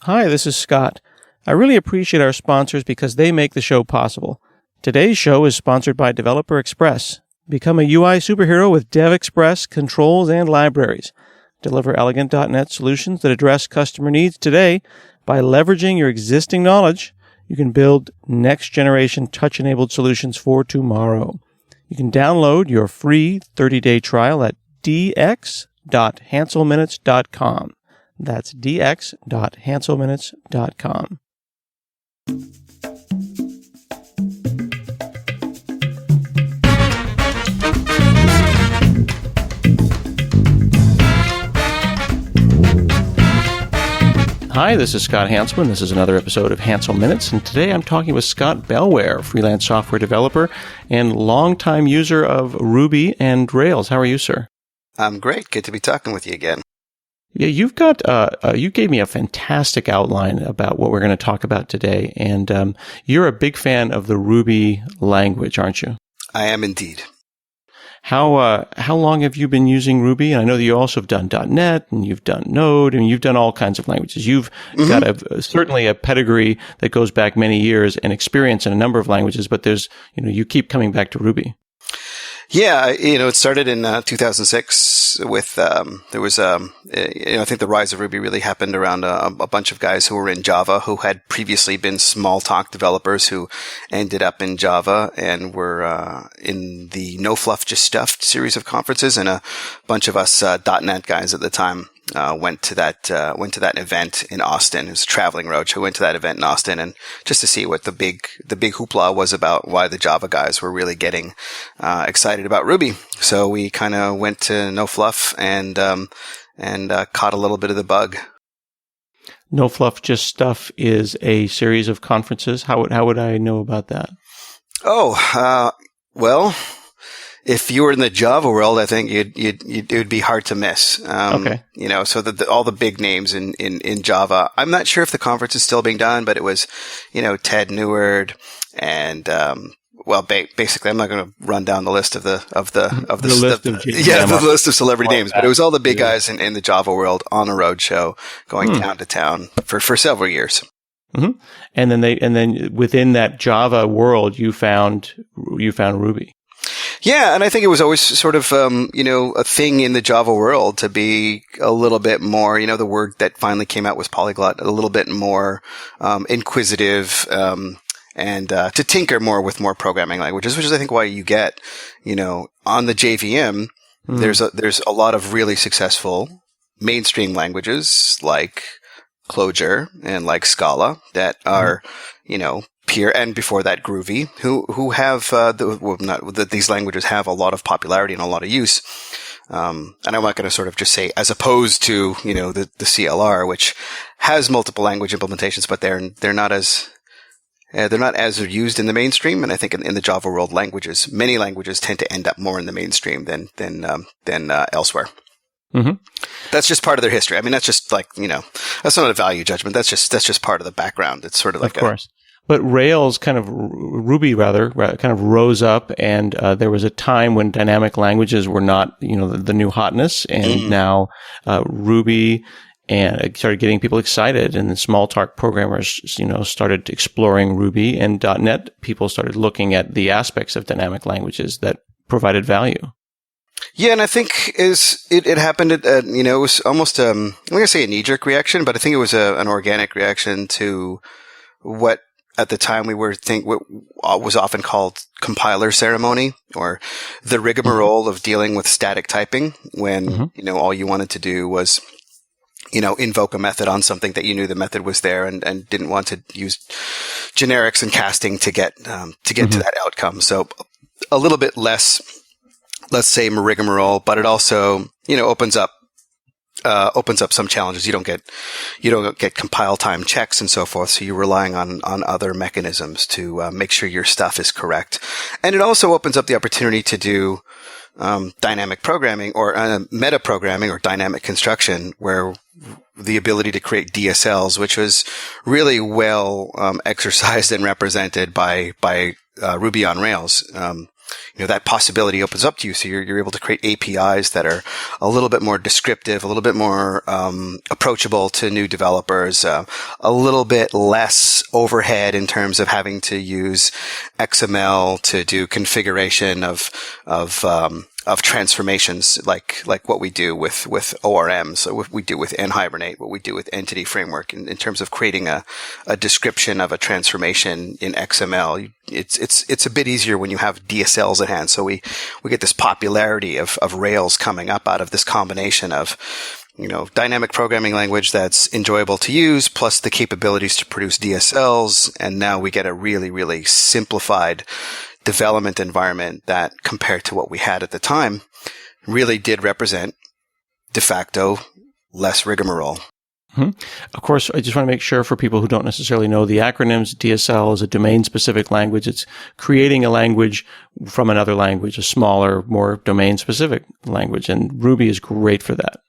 Hi, this is Scott. I really appreciate our sponsors because they make the show possible. Today's show is sponsored by Developer Express. Become a UI superhero with Dev Express controls and libraries. Deliver elegant .NET solutions that address customer needs today. By leveraging your existing knowledge, you can build next-generation touch-enabled solutions for tomorrow. You can download your free 30-day trial at dx.hanselminutes.com. That's dx.hanselminutes.com. Hi, this is Scott Hanselman. This is another episode of Hansel Minutes, and today I'm talking with Scott Bellware, freelance software developer and longtime user of Ruby and Rails. How are you, sir? I'm great. Good to be talking with you again. Yeah, you've got, you gave me a fantastic outline about what we're going to talk about today, and you're a big fan of the Ruby language, aren't you? I am indeed. How long have you been using Ruby? And I know that you also have done .NET and you've done Node and you've done all kinds of languages. You've got certainly a pedigree that goes back many years and experience in a number of languages, but you keep coming back to Ruby. Yeah, it started in 2006 with, I think the rise of Ruby really happened around a bunch of guys who were in Java who had previously been Smalltalk developers who ended up in Java and were in the No Fluff Just Stuffed series of conferences, and a bunch of us .NET guys at the time went to that event in Austin. It was a traveling roadshow. We went to that event in Austin, and just to see what the big hoopla was about, why the Java guys were really getting excited about Ruby. So we kind of went to No Fluff and caught a little bit of the bug. No Fluff Just Stuff is a series of conferences. How would I know about that? Well, if you were in the Java world, I think it would be hard to miss. Okay. So all the big names in Java. I'm not sure if the conference is still being done, but it was, Ted Neward and, basically, I'm not going to run down the list of the list of celebrity names, but it was all the big guys in the Java world on a roadshow going town to town for several years. Mm-hmm. And then within that Java world, you found Ruby. Yeah, and I think it was always sort of, a thing in the Java world to be a little bit more, the word that finally came out was polyglot, a little bit more inquisitive, and to tinker more with more programming languages, which is, I think, why you get, on the JVM, there's a lot of really successful mainstream languages like Clojure and like Scala that are, Peer, and before that Groovy, who have these languages have a lot of popularity and a lot of use. And I'm not going to sort of just say as opposed to the CLR, which has multiple language implementations, but they're not as used in the mainstream. And I think in the Java world, many languages tend to end up more in the mainstream than elsewhere. Mm-hmm. That's just part of their history. I mean, that's just like that's not a value judgment. That's just part of the background. It's sort of like of course. But Rails Ruby kind of rose up, and there was a time when dynamic languages were not, the new hotness, and now Ruby and started getting people excited, and the Smalltalk programmers, started exploring Ruby, and .NET people started looking at the aspects of dynamic languages that provided value. Yeah, and I think it happened at, it was almost, I'm not going to say a knee-jerk reaction, but I think it was an organic reaction to what at the time what was often called compiler ceremony, or the rigmarole of dealing with static typing when, all you wanted to do was, invoke a method on something that you knew the method was there and didn't want to use generics and casting to get to that outcome. So a little bit less, let's say, rigmarole, but it also, opens up some challenges. You don't get compile time checks and so forth. So you're relying on other mechanisms to make sure your stuff is correct. And it also opens up the opportunity to do dynamic programming or meta programming or dynamic construction, where the ability to create DSLs, which was really well exercised and represented by Ruby on Rails. that possibility opens up to you. So you're able to create APIs that are a little bit more descriptive, a little bit more approachable to new developers, a little bit less overhead in terms of having to use XML to do configuration of transformations, like what we do with ORM, so what we do with NHibernate, what we do with Entity Framework in terms of creating a description of a transformation in XML. It's a bit easier when you have DSLs at hand. So we get this popularity of Rails coming up out of this combination of, dynamic programming language that's enjoyable to use, plus the capabilities to produce DSLs. And now we get a really, really simplified development environment that, compared to what we had at the time, really did represent de facto less rigmarole. Mm-hmm. Of course, I just want to make sure for people who don't necessarily know the acronyms, DSL is a domain-specific language. It's creating a language from another language, a smaller, more domain-specific language, and Ruby is great for that.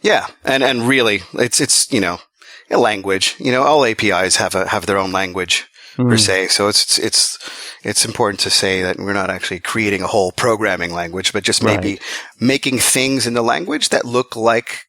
Yeah, and really, it's a language. All APIs have their own language per se. So it's important to say that we're not actually creating a whole programming language, but just maybe making things in the language that look like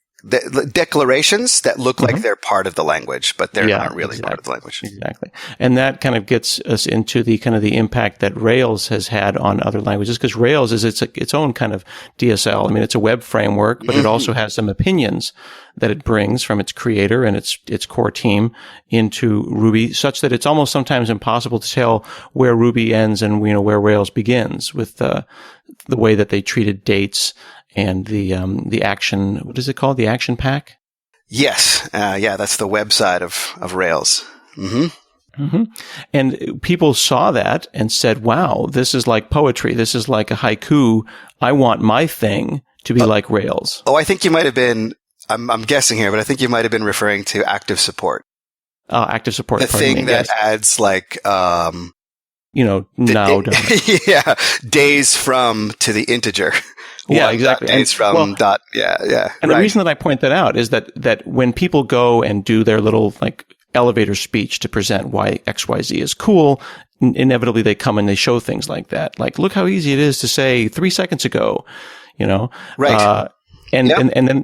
declarations that look like they're part of the language, but they're not really part of the language. Exactly. And that kind of gets us into the kind of the impact that Rails has had on other languages, because Rails is its own kind of DSL. I mean, it's a web framework, but it also has some opinions that it brings from its creator and its core team into Ruby, such that it's almost sometimes impossible to tell where Ruby ends and where Rails begins, with the way that they treated dates and the action, what is it called? The action pack? Yes. That's the website of Rails. Mm-hmm. Mm-hmm. And people saw that and said, wow, this is like poetry. This is like a haiku. I want my thing to be like Rails. I think you might have been, I'm guessing here, but I think you might have been referring to active support. Active support. The thing that adds like, days from to the integer. Yeah, exactly. Days from dot. Yeah. And the reason that I point that out is that when people go and do their little like elevator speech to present why XYZ is cool, inevitably they come and they show things like that. Like, look how easy it is to say 3 seconds ago, Right. And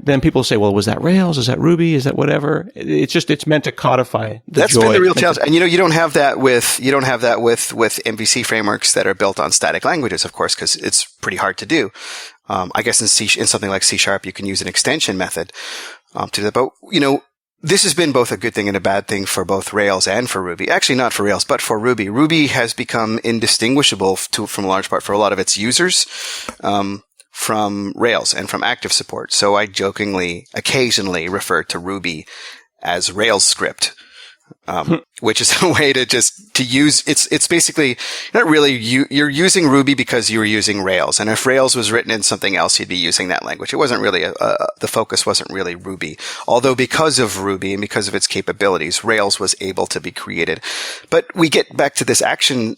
then people say, well, was that Rails? Is that Ruby? Is that whatever? It's meant to codify the That's joy. been the real challenge. And you don't have that with MVC frameworks that are built on static languages, of course, because it's pretty hard to do. I guess in something like C# you can use an extension method to do that. But this has been both a good thing and a bad thing for both Rails and for Ruby. Actually, not for Rails, but for Ruby. Ruby has become indistinguishable from a large part for a lot of its users from Rails and from active support. So I jokingly occasionally refer to Ruby as Rails script, which is a way to use, it's basically not really, you're using Ruby because you were using Rails. And if Rails was written in something else, you'd be using that language. It wasn't really the focus wasn't really Ruby. Although because of Ruby and because of its capabilities, Rails was able to be created. But we get back to this action,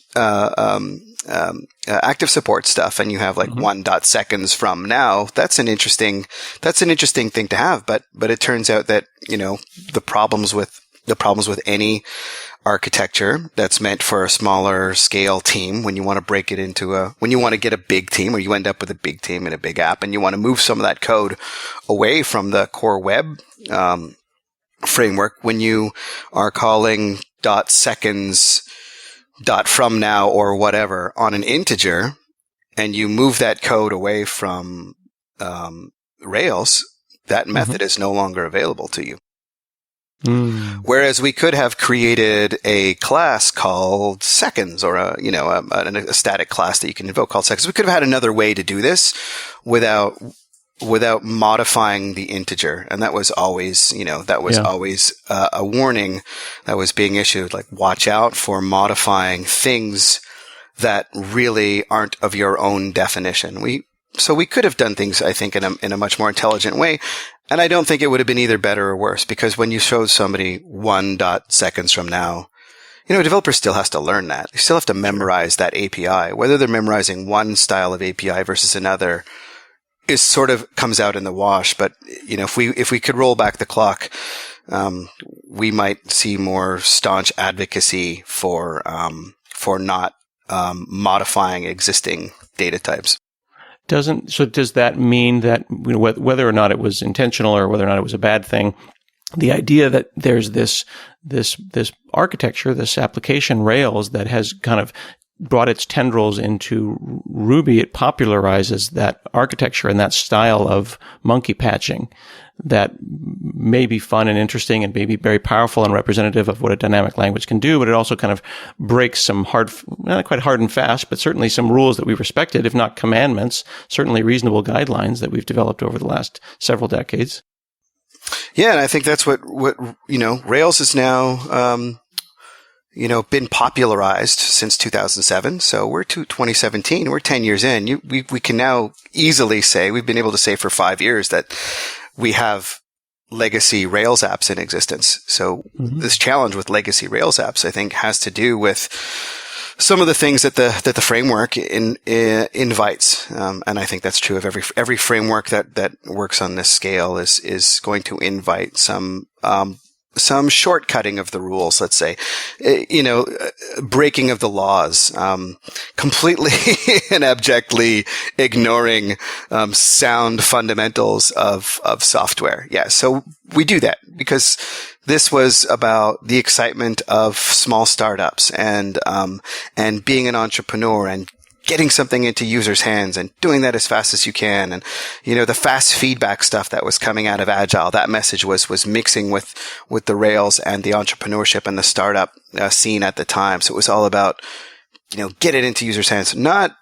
active support stuff, and you have like 1.seconds from now. That's an interesting thing to have. But it turns out that, the problems with any architecture that's meant for a smaller scale team, when you want to break it into when you want to get a big team, or you end up with a big team and a big app, and you want to move some of that code away from the core web framework, when you are calling .seconds, .from now, or whatever on an integer, and you move that code away from Rails, that method is no longer available to you. Whereas we could have created a class called seconds, or a static class that you can invoke called seconds. We could have had another way to do this without modifying the integer. And that was always, always a warning that was being issued, like, watch out for modifying things that really aren't of your own definition. So we could have done things, I think, in a much more intelligent way. And I don't think it would have been either better or worse, because when you show somebody 1.seconds from now, a developer still has to learn that. They still have to memorize that API. Whether they're memorizing one style of API versus another is sort of comes out in the wash. But, if we could roll back the clock, we might see more staunch advocacy for not modifying existing data types. Does that mean that whether or not it was intentional or whether or not it was a bad thing, the idea that there's this architecture, this application Rails that has kind of brought its tendrils into Ruby, it popularizes that architecture and that style of monkey patching that may be fun and interesting and may be very powerful and representative of what a dynamic language can do, but it also kind of breaks some not quite hard and fast, but certainly some rules that we've respected, if not commandments, certainly reasonable guidelines that we've developed over the last several decades. Yeah, and I think that's what Rails is now, been popularized since 2007. So we're to 2017. We're 10 years in. We can now easily say, we've been able to say for 5 years that we have legacy Rails apps in existence. So this challenge with legacy Rails apps, I think, has to do with some of the things that the framework invites. And I think that's true of every framework that works on this scale is going to invite some shortcutting of the rules, let's say, breaking of the laws, completely and abjectly ignoring, sound fundamentals of software. Yeah. So we do that because this was about the excitement of small startups and being an entrepreneur and getting something into users' hands and doing that as fast as you can. And, the fast feedback stuff that was coming out of Agile, that message was mixing with the Rails and the entrepreneurship and the startup scene at the time. So it was all about, get it into users' hands, not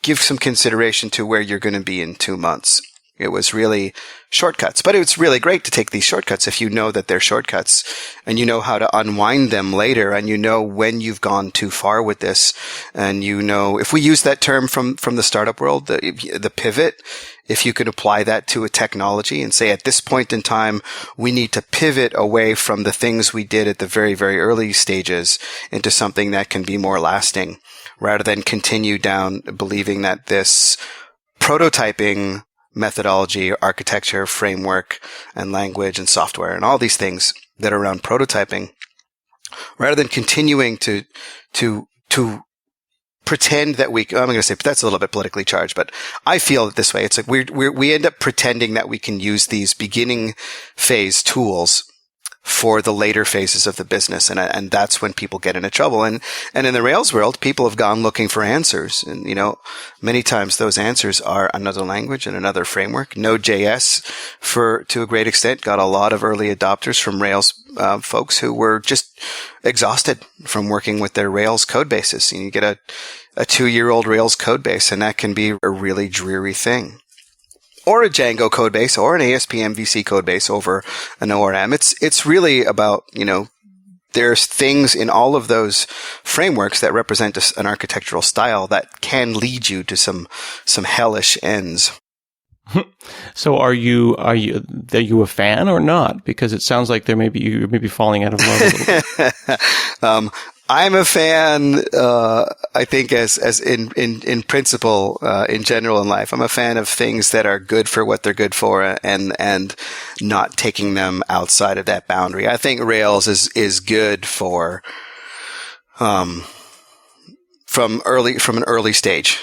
give some consideration to where you're going to be in 2 months. It was really shortcuts, but it's really great to take these shortcuts if you know that they're shortcuts and you know how to unwind them later and you know when you've gone too far with this. And if we use that term from the startup world, the pivot, if you could apply that to a technology and say at this point in time, we need to pivot away from the things we did at the very, very early stages into something that can be more lasting rather than continue down believing that this prototyping methodology, architecture, framework, and language and software and all these things that are around prototyping, rather than continuing to pretend that I'm going to say that's a little bit politically charged, but I feel it this way. It's like we end up pretending that we can use these beginning phase tools for the later phases of the business. And that's when people get into trouble. And in the Rails world, people have gone looking for answers. And, many times those answers are another language and another framework. Node.js, to a great extent, got a lot of early adopters from Rails folks who were just exhausted from working with their Rails code bases. You get a 2-year-old Rails code base, and that can be a really dreary thing. Or a Django code base or an ASP MVC code base over an ORM. It's really about, there's things in all of those frameworks that represent an architectural style that can lead you to some hellish ends. So are you a fan or not? Because it sounds like you're maybe falling out of love a little bit. I'm a fan, I think as in principle, in general in life. I'm a fan of things that are good for what they're good for and not taking them outside of that boundary. I think Rails is good for, from an early stage.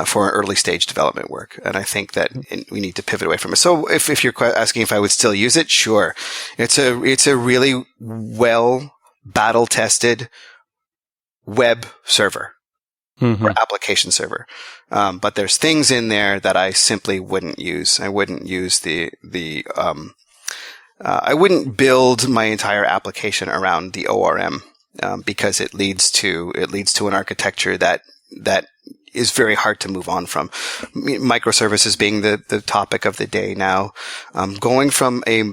For an early stage development work. And I think that we need to pivot away from it. So if you're asking if I would still use it, sure. It's a really well battle tested web server or application server. But there's things in there that I simply wouldn't use. I wouldn't use I wouldn't build my entire application around the ORM, because it leads to an architecture that is very hard to move on from. Microservices being the topic of the day now. Going from a,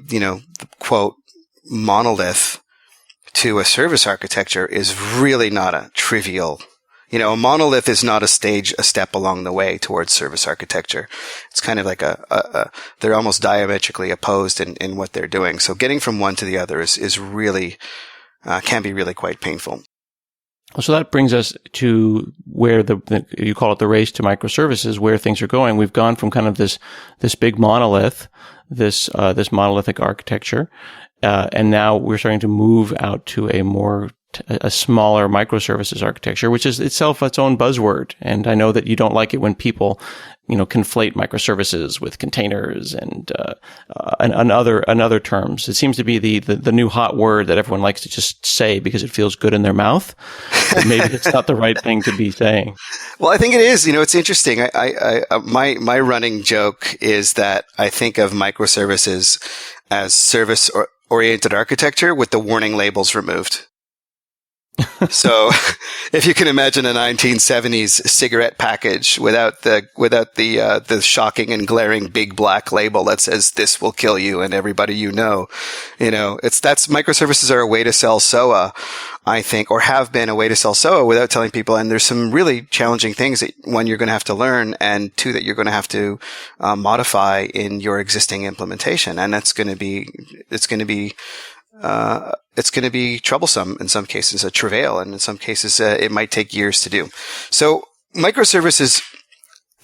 quote, monolith to a service architecture is really not a trivial, a monolith is not a step along the way towards service architecture. It's kind of like they're almost diametrically opposed in what they're doing. So getting from one to the other is really, can be really quite painful. So that brings us to where you call it the race to microservices, where things are going. We've gone from kind of this big monolith, this monolithic architecture, and now we're starting to move out to a more a smaller microservices architecture, which is itself its own buzzword. And I know that you don't like it when people, conflate microservices with containers and other terms. It seems to be the new hot word that everyone likes to just say because it feels good in their mouth. But maybe it's not the right thing to be saying. Well, I think it is. It's interesting. My running joke is that I think of microservices as service-oriented architecture with the warning labels removed. So if you can imagine a 1970s cigarette package without the shocking and glaring big black label that says this will kill you and everybody that's microservices are a way to sell SOA, I think, or have been a way to sell SOA without telling people. And there's some really challenging things that, one, you're going to have to learn, and two, that you're going to have to modify in your existing implementation. And it's going to be troublesome in some cases, a travail, and in some cases it might take years to do. So microservices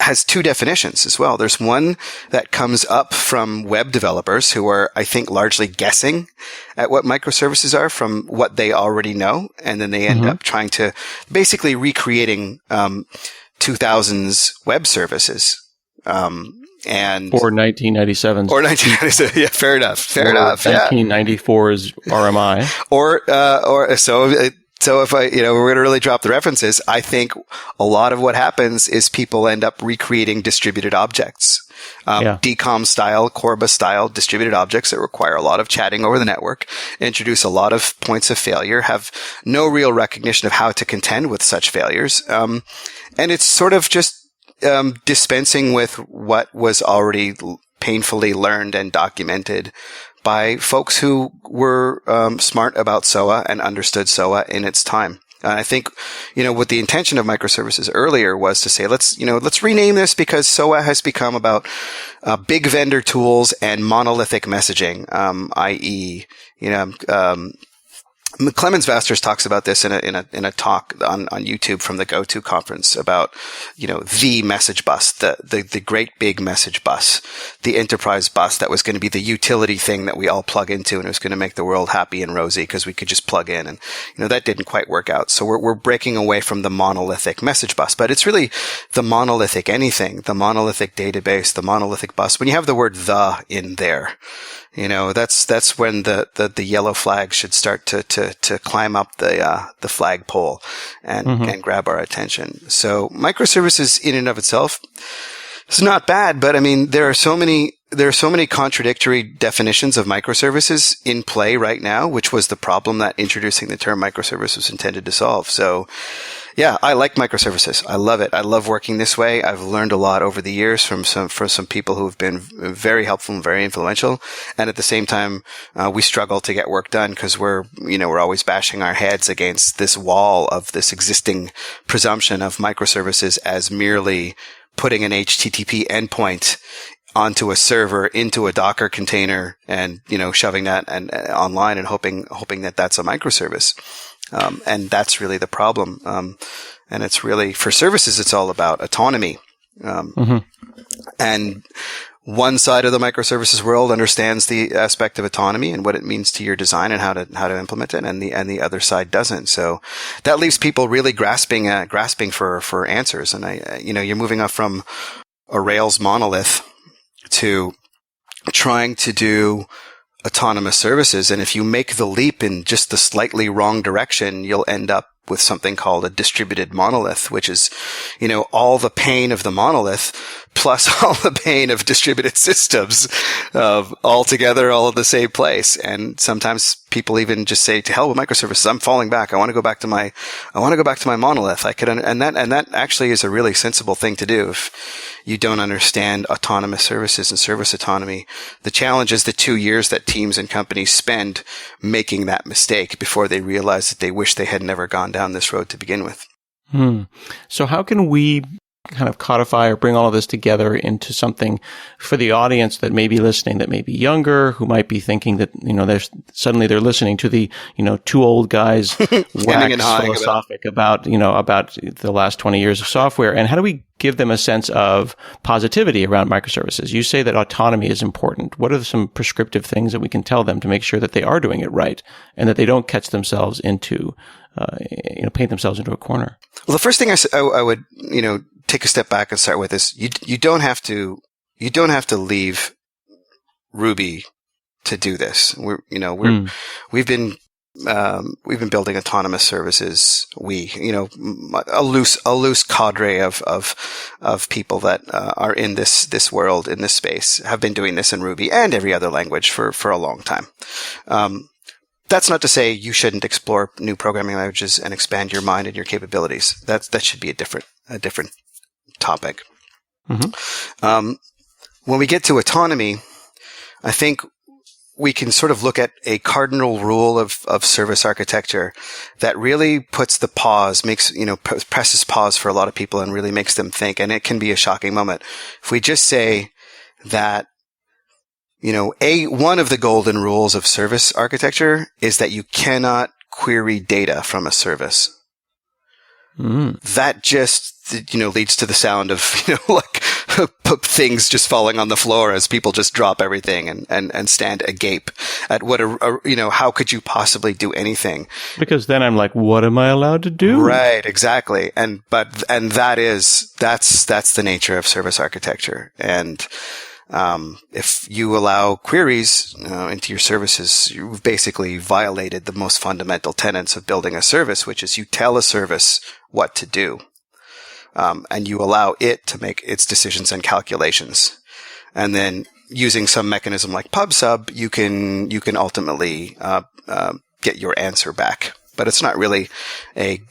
has two definitions as well. There's one that comes up from web developers who are, I think, largely guessing at what microservices are from what they already know, and then they end up trying to basically recreating 2000s web services. Or 1997. Or 1997. Yeah, fair enough. 1994's RMI. So if we're going to really drop the references, I think a lot of what happens is people end up recreating distributed objects. DCOM style, Corba style distributed objects that require a lot of chatting over the network, introduce a lot of points of failure, have no real recognition of how to contend with such failures. And it's sort of just dispensing with what was already painfully learned and documented by folks who were smart about SOA and understood SOA in its time. I think, what the intention of microservices earlier was to say, let's rename this because SOA has become about big vendor tools and monolithic messaging, i.e., Clemens Vasters talks about this in a talk on YouTube from the GoTo conference about, the message bus, the great big message bus, the enterprise bus that was going to be the utility thing that we all plug into, and it was going to make the world happy and rosy because we could just plug in. And, that didn't quite work out. So we're breaking away from the monolithic message bus, but it's really the monolithic anything, the monolithic database, the monolithic bus. When you have the word "the" in there, that's when the yellow flag should start to climb up the flagpole and grab our attention. So microservices in and of itself is not bad, but I mean, there are so many contradictory definitions of microservices in play right now, which was the problem that introducing the term microservice was intended to solve. So yeah, I like microservices. I love it. I love working this way. I've learned a lot over the years from some people who have been very helpful and very influential. And at the same time, we struggle to get work done because we're always bashing our heads against this wall of this existing presumption of microservices as merely putting an HTTP endpoint onto a server into a Docker container and, shoving that online and hoping that that's a microservice. And that's really the problem. And it's really, for services, it's all about autonomy. And one side of the microservices world understands the aspect of autonomy and what it means to your design and how to implement it, and the other side doesn't. So that leaves people really grasping for answers. And you're moving up from a Rails monolith to trying to do autonomous services. And if you make the leap in just the slightly wrong direction, you'll end up with something called a distributed monolith, which is, all the pain of the monolith plus all the pain of distributed systems, all together, all in the same place. And sometimes people even just say, to hell with microservices, I'm falling back. I want to go back to my monolith. And that actually is a really sensible thing to do. If you don't understand autonomous services and service autonomy, the challenge is the 2 years that teams and companies spend making that mistake before they realize that they wish they had never gone down this road to begin with. So how can we kind of codify or bring all of this together into something for the audience that may be listening, that may be younger, who might be thinking that, they're listening to the, two old guys wax philosophic about the last 20 years of software. And how do we give them a sense of positivity around microservices? You say that autonomy is important. What are some prescriptive things that we can tell them to make sure that they are doing it right and that they don't catch themselves into, paint themselves into a corner? Well, the first thing I would, take a step back and start with is you don't have to leave Ruby to do this. We've been building autonomous services. A loose cadre of people that are in this world, in this space, have been doing this in Ruby and every other language for a long time. That's not to say you shouldn't explore new programming languages and expand your mind and your capabilities. That should be a different topic. Mm-hmm. When we get to autonomy, I think we can sort of look at a cardinal rule of service architecture that really puts the pause, presses pause for a lot of people and really makes them think. And it can be a shocking moment. If we just say that, one of the golden rules of service architecture is that you cannot query data from a service. Mm. That just, leads to the sound of, things just falling on the floor as people just drop everything and stand agape at what how could you possibly do anything? Because then I'm like, what am I allowed to do? Right, exactly. That's the nature of service architecture. And if you allow queries into your services, you've basically violated the most fundamental tenets of building a service, which is you tell a service what to do. And you allow it to make its decisions and calculations. And then using some mechanism like PubSub, you can ultimately get your answer back. But it's not really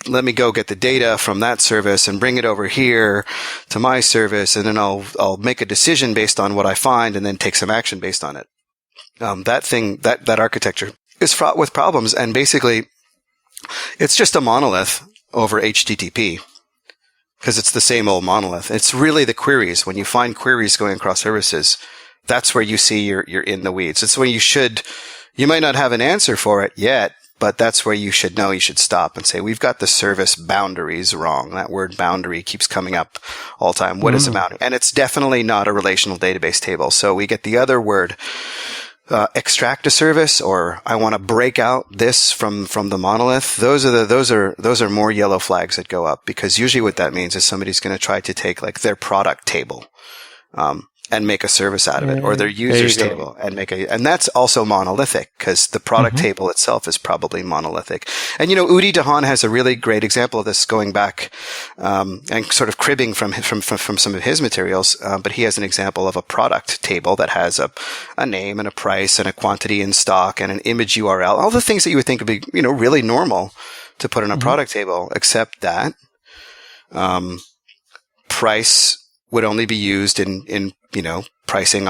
let me go get the data from that service and bring it over here to my service, and then I'll make a decision based on what I find and then take some action based on it. That architecture is fraught with problems, and basically it's just a monolith over HTTP. Because it's the same old monolith. It's really the queries. When you find queries going across services, that's where you see you're in the weeds. It's when you might not have an answer for it yet, but that's where you should know. You should stop and say, we've got the service boundaries wrong. That word boundary keeps coming up all the time. What is a boundary? And it's definitely not a relational database table. So we get the other word, extract a service, or I want to break out this from the monolith. Those are more yellow flags that go up, because usually what that means is somebody's going to try to take like their product table, and make a service out of it, or their users table and and that's also monolithic, because the product table itself is probably monolithic. And Udi Dahan has a really great example of this, going back and sort of cribbing from some of his materials. But he has an example of a product table that has a name and a price and a quantity in stock and an image URL, all the things that you would think would be really normal to put in a product table, except that price would only be used in pricing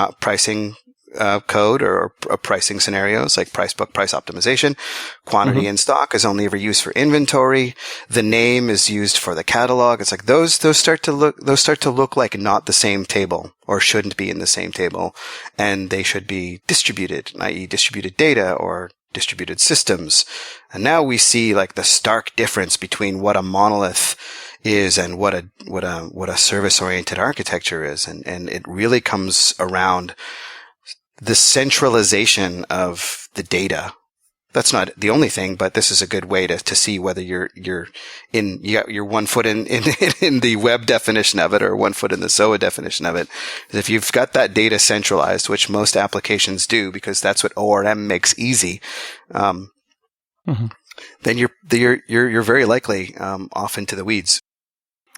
code or pricing scenarios like price book, price optimization. Quantity in stock is only ever used for inventory. The name is used for the catalog. It's like those start to look like not the same table, or shouldn't be in the same table, and they should be distributed, i.e. distributed data or distributed systems. And now we see like the stark difference between what a monolith is and what a service-oriented architecture is. And it really comes around the centralization of the data. That's not the only thing, but this is a good way to see whether you're 1 foot in the web definition of it, or 1 foot in the SOA definition of it. If you've got that data centralized, which most applications do, because that's what ORM makes easy, then you're very likely off into the weeds.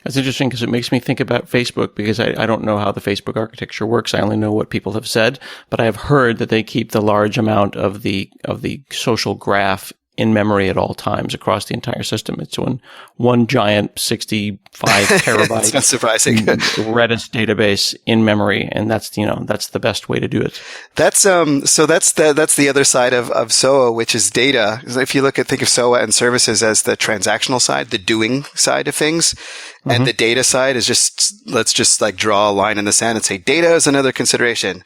That's interesting, because it makes me think about Facebook, because I don't know how the Facebook architecture works. I only know what people have said, but I have heard that they keep the large amount of the social graph in memory at all times across the entire system. It's one giant 65 terabyte It's not surprising. Redis database in memory, and that's the best way to do it. That's that's the other side of SOA, which is data. If you think of SOA and services as the transactional side, the doing side of things, and the data side is let's just like draw a line in the sand and say data is another consideration.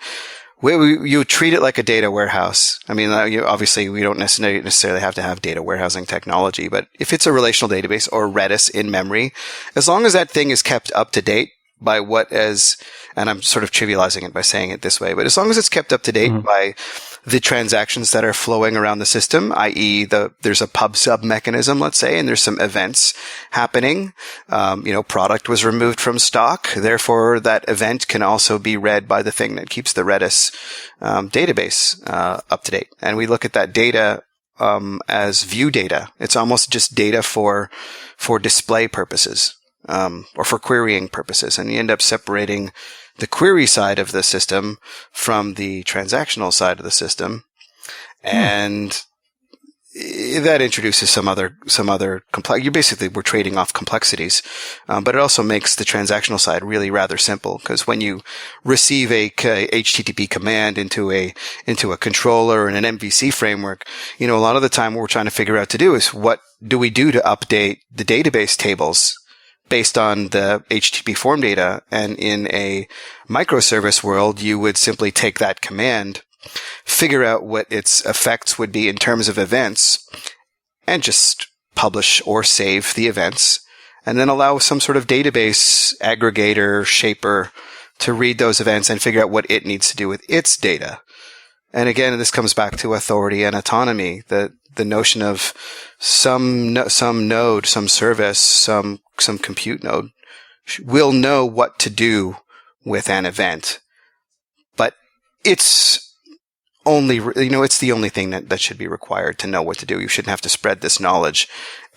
You treat it like a data warehouse. I mean, obviously we don't necessarily have to have data warehousing technology, but if it's a relational database or Redis in memory, as long as that thing is kept up to date by and I'm sort of trivializing it by saying it this way, but as long as it's kept up to date by the transactions that are flowing around the system, i.e. there's a pub sub mechanism, let's say, and there's some events happening. Product was removed from stock. Therefore, that event can also be read by the thing that keeps the Redis database up to date. And we look at that data as view data. It's almost just data for display purposes or for querying purposes. And you end up separating the query side of the system from the transactional side of the system. And that introduces some other complex. We're trading off complexities, but it also makes the transactional side really rather simple, because when you receive a HTTP command into a controller and an MVC framework, a lot of the time what we're trying to figure out to do is what do we do to update the database tables based on the HTTP form data. And in a microservice world, you would simply take that command, figure out what its effects would be in terms of events, and just publish or save the events, and then allow some sort of database aggregator, shaper to read those events and figure out what it needs to do with its data. And again, this comes back to authority and autonomy, the notion of some node, some service, some compute node will know what to do with an event, but it's it's the only thing that should be required to know what to do. You shouldn't have to spread this knowledge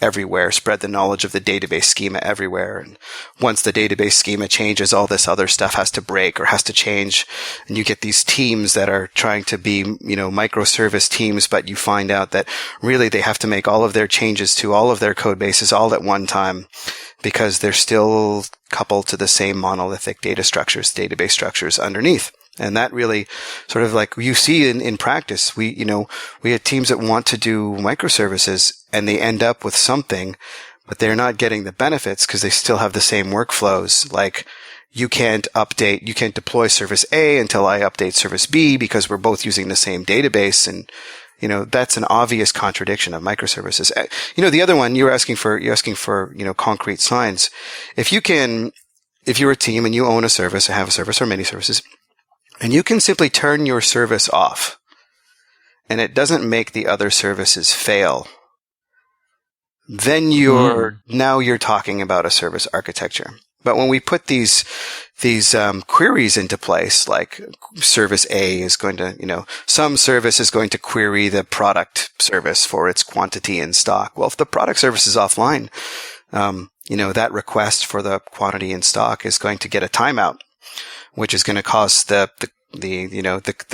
everywhere, spread the knowledge of the database schema everywhere. And once the database schema changes, all this other stuff has to break or has to change. And you get these teams that are trying to be, microservice teams, but you find out that really they have to make all of their changes to all of their code bases all at one time, because they're still coupled to the same monolithic database structures underneath. And that really sort of like you see in practice, we had teams that want to do microservices and they end up with something, but they're not getting the benefits because they still have the same workflows. Like you can't deploy service A until I update service B because we're both using the same database. And, that's an obvious contradiction of microservices. The other one you're asking for, concrete signs. If you're a team and you own a service or have a service or many services, and you can simply turn your service off, and it doesn't make the other services fail, then now you're talking about a service architecture. But when we put these queries into place, like service A is going to, some service is going to query the product service for its quantity in stock. Well, if the product service is offline, that request for the quantity in stock is going to get a timeout, which is going to cause the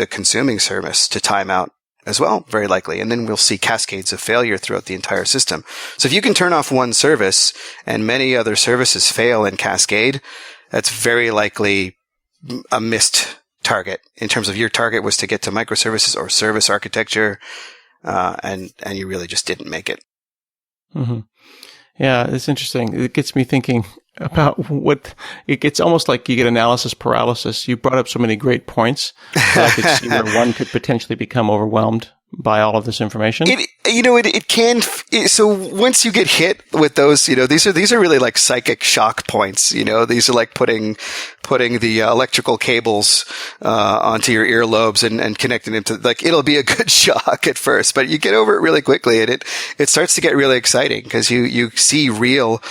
consuming service to time out as well, very likely. And then we'll see cascades of failure throughout the entire system. So if you can turn off one service and many other services fail in cascade, that's very likely a missed target in terms of your target was to get to microservices or service architecture, and you really just didn't make it. Mm-hmm. Yeah, it's interesting. It gets me thinking about it gets almost like you get analysis paralysis. You brought up so many great points that I could see where one could potentially become overwhelmed by all of this information. It can. So once you get hit with those, these are really like psychic shock points. These are like putting the electrical cables onto your earlobes and connecting them to, like, it'll be a good shock at first, but you get over it really quickly, and it starts to get really exciting because you see real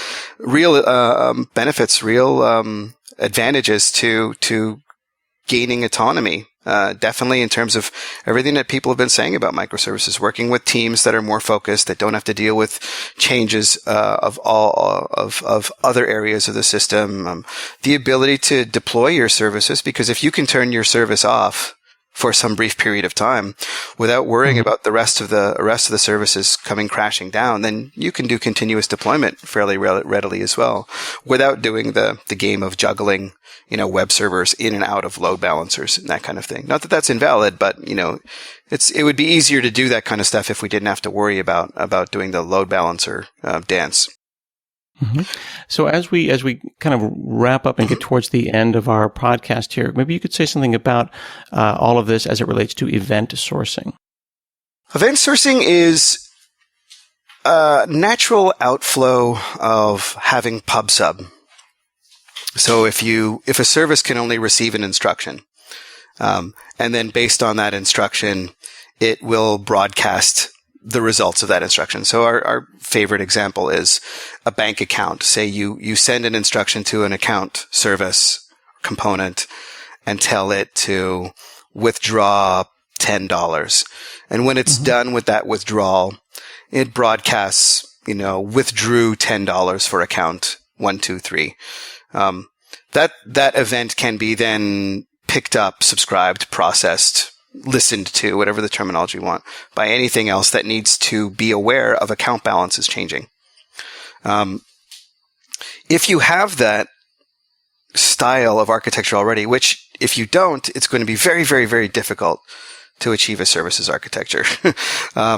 benefits, real advantages to gaining autonomy. Definitely in terms of everything that people have been saying about microservices, working with teams that are more focused, that don't have to deal with changes of other areas of the system, the ability to deploy your services, because if you can turn your service off for some brief period of time without worrying about the rest of the services coming crashing down, then you can do continuous deployment fairly readily as well, without doing the game of juggling, web servers in and out of load balancers and that kind of thing. Not that that's invalid, but it would be easier to do that kind of stuff if we didn't have to worry about doing the load balancer dance. Mm-hmm. So as we kind of wrap up and get towards the end of our podcast here, maybe you could say something about all of this as it relates to event sourcing. Event sourcing is a natural outflow of having pub/sub. So if a service can only receive an instruction, and then based on that instruction, it will broadcast the results of that instruction. So our favorite example is a bank account. Say you send an instruction to an account service component and tell it to withdraw $10. And when it's done with that withdrawal, it broadcasts, withdrew $10 for account 123. That event can be then picked up, subscribed, processed, listened to, whatever the terminology you want, by anything else that needs to be aware of account balances changing. If you have that style of architecture already, which if you don't, it's going to be very, very, very difficult to achieve a services architecture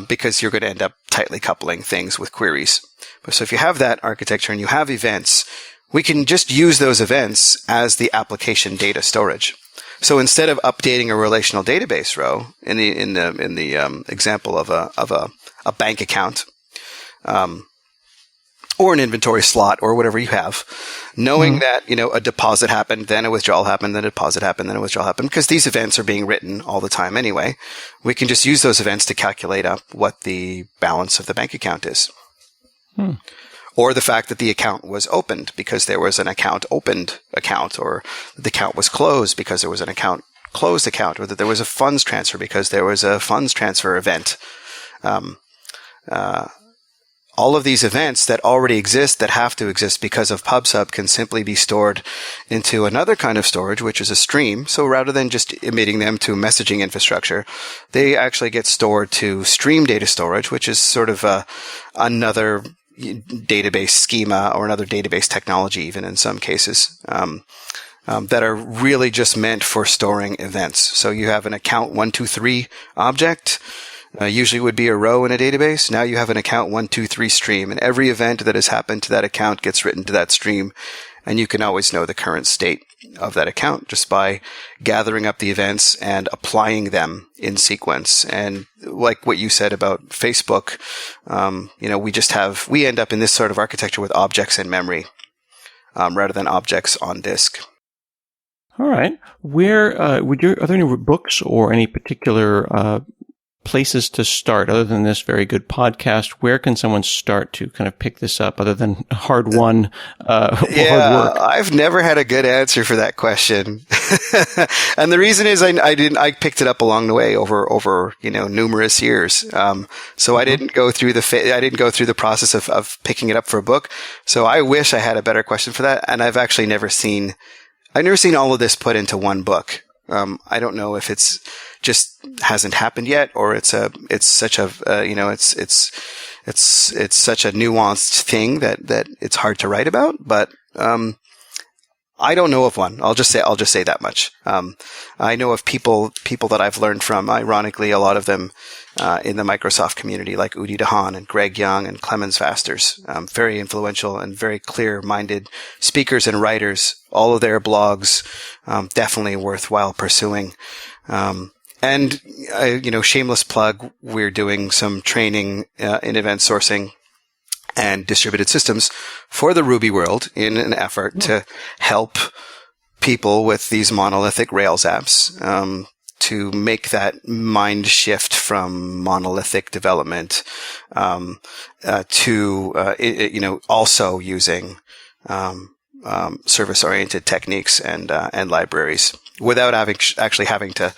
because you're going to end up tightly coupling things with queries. So if you have that architecture and you have events, we can just use those events as the application data storage. So instead of updating a relational database row in the example of a bank account, or an inventory slot or whatever you have, knowing that, a deposit happened, then a withdrawal happened, then a deposit happened, then a withdrawal happened, because these events are being written all the time anyway, we can just use those events to calculate up what the balance of the bank account is. Or the fact that the account was opened because there was an account opened account, or the account was closed because there was an account closed account, or that there was a funds transfer because there was a funds transfer event. All of these events that already exist, that have to exist because of pub/sub, can simply be stored into another kind of storage, which is a stream. So rather than just emitting them to messaging infrastructure, they actually get stored to stream data storage, which is sort of another database schema or another database technology, even in some cases, that are really just meant for storing events. So you have an account 123 object, usually would be a row in a database. Now you have an account 123 stream, and every event that has happened to that account gets written to that stream. And you can always know the current state of that account just by gathering up the events and applying them in sequence. And like what you said about Facebook, we end up in this sort of architecture with objects in memory, rather than objects on disk. All right. Are there any books or any particular places to start other than this very good podcast? Where can someone start to kind of pick this up other than hard work? I've never had a good answer for that question. And the reason is I picked it up along the way over numerous years. So I didn't go through the process of picking it up for a book. So I wish I had a better question for that. And I've actually never seen all of this put into one book. I don't know if it's just hasn't happened yet, or it's such a nuanced thing that it's hard to write about. But I don't know of one. I'll just say that much. I know of people that I've learned from. Ironically, a lot of them in the Microsoft community, like Udi DeHaan and Greg Young and Clemens Vasters, very influential and very clear-minded speakers and writers. All of their blogs definitely worthwhile pursuing. And shameless plug, we're doing some training in event sourcing and distributed systems for the Ruby world in an effort to help people with these monolithic Rails apps to make that mind shift from monolithic development to also using service-oriented techniques and libraries without actually having to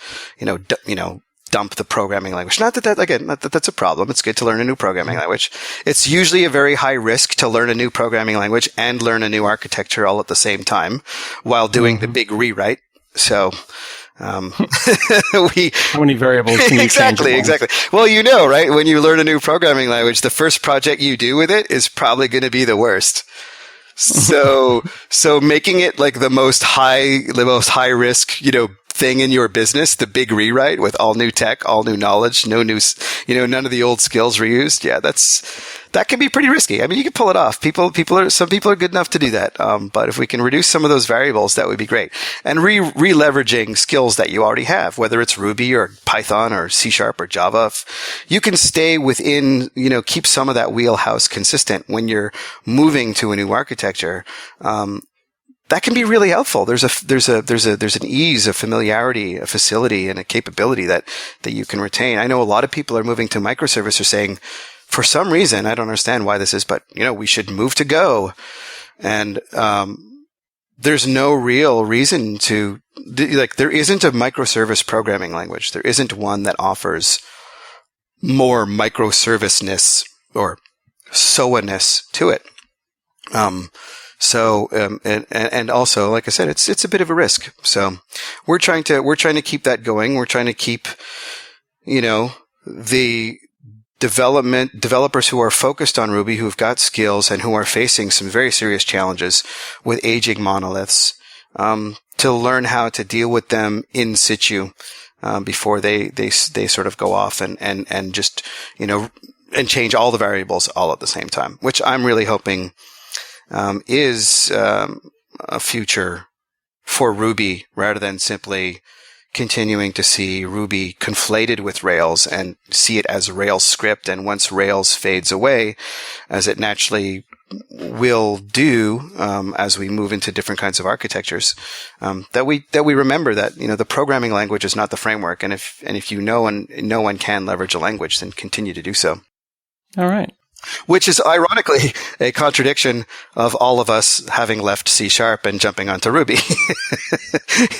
dump the programming language. Not that that's a problem. It's good to learn a new programming language. It's usually a very high risk to learn a new programming language and learn a new architecture all at the same time while doing the big rewrite. So How many variables can you change? Exactly. Well, right? When you learn a new programming language, the first project you do with it is probably going to be the worst. So making it like the most high risk, thing in your business, the big rewrite with all new tech, all new knowledge, no new, none of the old skills reused. Yeah, that can be pretty risky. I mean, you can pull it off. Some people are good enough to do that. But if we can reduce some of those variables, that would be great. And re-leveraging skills that you already have, whether it's Ruby or Python or C# or Java, you can stay within, keep some of that wheelhouse consistent when you're moving to a new architecture. That can be really helpful. There's an ease, a familiarity, a facility, and a capability that you can retain. I know a lot of people are moving to microservices saying, for some reason, I don't understand why this is, but we should move to Go. And there's no real reason to there isn't a microservice programming language. There isn't one that offers more microserviceness or SOA-ness to it. And also, like I said, it's a bit of a risk. So we're trying to keep that going. We're trying to keep, the developers who are focused on Ruby, who've got skills and who are facing some very serious challenges with aging monoliths, to learn how to deal with them in situ, before they sort of go off and just, and change all the variables all at the same time, which I'm really hoping is a future for Ruby rather than simply continuing to see Ruby conflated with Rails and see it as Rails script. And once Rails fades away, as it naturally will do as we move into different kinds of architectures, that we remember that the programming language is not the framework. And if no one can leverage a language, then continue to do so. All right. Which is ironically a contradiction of all of us having left C# and jumping onto Ruby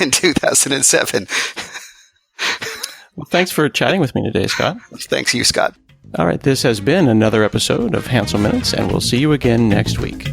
in 2007. Well, thanks for chatting with me today, Scott. Thanks you, Scott. All right, this has been another episode of Hansel Minutes, and we'll see you again next week.